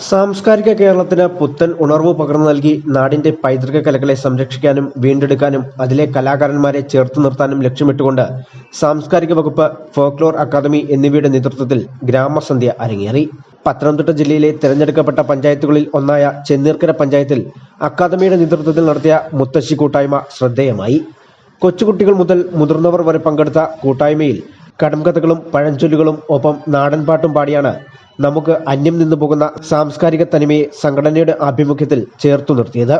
സാംസ്കാരിക കേരളത്തിന് പുത്തൻ ഉണർവ് പകർന്നു നൽകി നാടിന്റെ പൈതൃക കലകളെ സംരക്ഷിക്കാനും വീണ്ടെടുക്കാനും അതിലെ കലാകാരന്മാരെ ചേർത്തു നിർത്താനും ലക്ഷ്യമിട്ടുകൊണ്ട് സാംസ്കാരിക വകുപ്പ്, ഫോക്ലോർ അക്കാദമി എന്നിവയുടെ നേതൃത്വത്തിൽ ഗ്രാമസന്ധ്യ അരങ്ങേറി. പത്തനംതിട്ട ജില്ലയിലെ തിരഞ്ഞെടുക്കപ്പെട്ട പഞ്ചായത്തുകളിൽ ഒന്നായ ചെന്നീർക്കര പഞ്ചായത്തിൽ അക്കാദമിയുടെ നേതൃത്വത്തിൽ നടത്തിയ മുത്തശ്ശി കൂട്ടായ്മ ശ്രദ്ധേയമായി. കൊച്ചുകുട്ടികൾ മുതൽ മുതിർന്നവർ വരെ പങ്കെടുത്ത കൂട്ടായ്മയിൽ കടംകഥകളും പഴഞ്ചൊല്ലുകളും ഒപ്പം നാടൻപാട്ടും പാടിയാണ് നമുക്ക് അന്യം നിന്നു പോകുന്ന സാംസ്കാരിക തനിമയെ സംഘടനയുടെ ആഭിമുഖ്യത്തിൽ ചേർത്തു നിർത്തിയത്.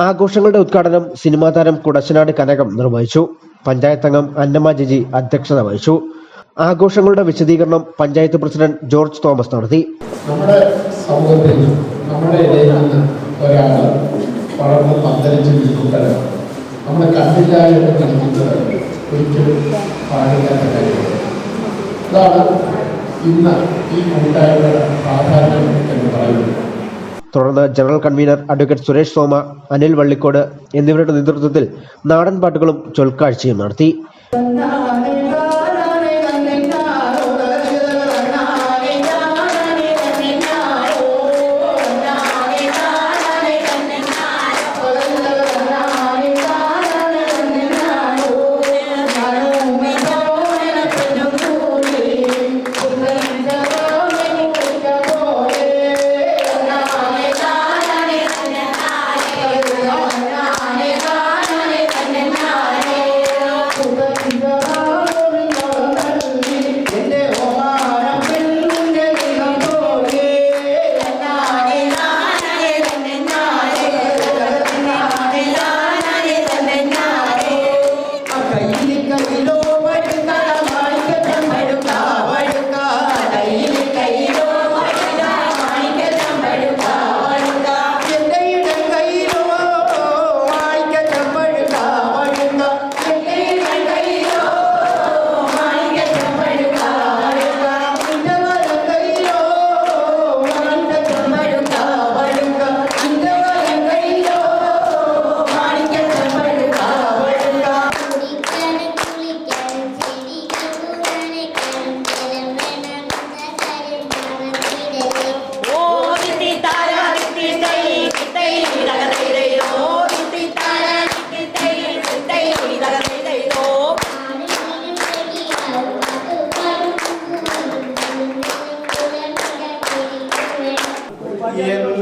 ആഘോഷങ്ങളുടെ ഉദ്ഘാടനം സിനിമാ താരം കുടശനാട് കനകം നിർവഹിച്ചു. പഞ്ചായത്ത് അംഗം അന്നമ്മ ജിജി അധ്യക്ഷത വഹിച്ചു. ആഘോഷങ്ങളുടെ വിശദീകരണം പഞ്ചായത്ത് പ്രസിഡന്റ് ജോർജ് തോമസ് നടത്തി. നമ്മുടെ സമൂഹത്തിൽ നമ്മുടെ ഇടയിൽ നിന്ന് ഒരാൾ വളർന്ന് പന്തലിച്ച് നിൽക്കുന്നത് നമ്മൾ കണ്ടില്ല എന്ന് നൽകുന്നത് ഒരിക്കലും പാടില്ലാത്ത കാര്യമാണ്. അതാണ് ഇന്ന് ഈ കൂട്ടായ്മയുടെ പ്രാധാന്യം എന്ന് പറയുന്നത്. തുടർന്ന് ജനറൽ കൺവീനർ അഡ്വക്കേറ്റ് സുരേഷ് സോമ, അനിൽ വള്ളിക്കോട് എന്നിവരുടെ നേതൃത്വത്തിൽ നാടൻ പാട്ടുകളും ചൊൽക്കാഴ്ചയും നടത്തി.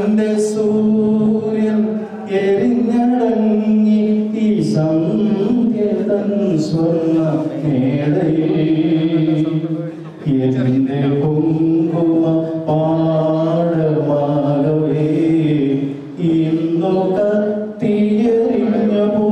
എന്റെ സൂര്യൻ എരിഞ്ഞടങ്ങി ഈ സന്ധ്യതൻ സ്വർണ്ണ മേടയിൽ എന്റെ കുങ്കുമ പാടമാകവേ ഇന്നു കത്തിയെറിഞ്ഞ പോ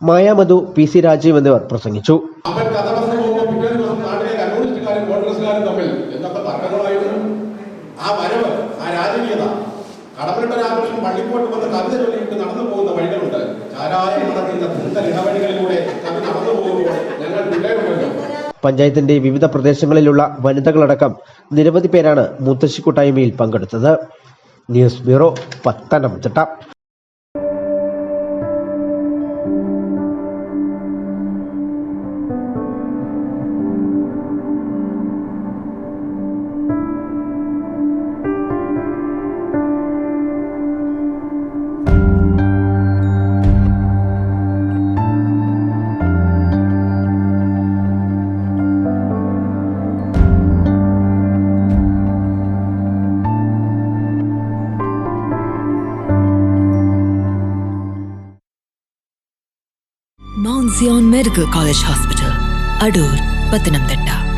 മായാമധു, PC രാജീവ് എന്നിവർ പ്രസംഗിച്ചു. പള്ളിക്കോട്ട് വന്ന് കവിത ചൊല്ലിയിട്ട് നടന്നു പോകുന്ന വഴികളുണ്ട്. ചാരായം നടക്കുന്ന ഇടവഴികളിലൂടെ കവി നടന്നു പോകുമ്പോൾ ഞങ്ങൾ പിള്ളേരുണ്ടല്ലോ. പഞ്ചായത്തിന്റെ വിവിധ പ്രദേശങ്ങളിലുള്ള വനിതകളടക്കം നിരവധി പേരാണ് മുത്തശ്ശി കൂട്ടായ്മയിൽ പങ്കെടുത്തത്. News bureau, Pathanamthitta. Mount Zion Medical College Hospital, Adur, Pathanamthitta.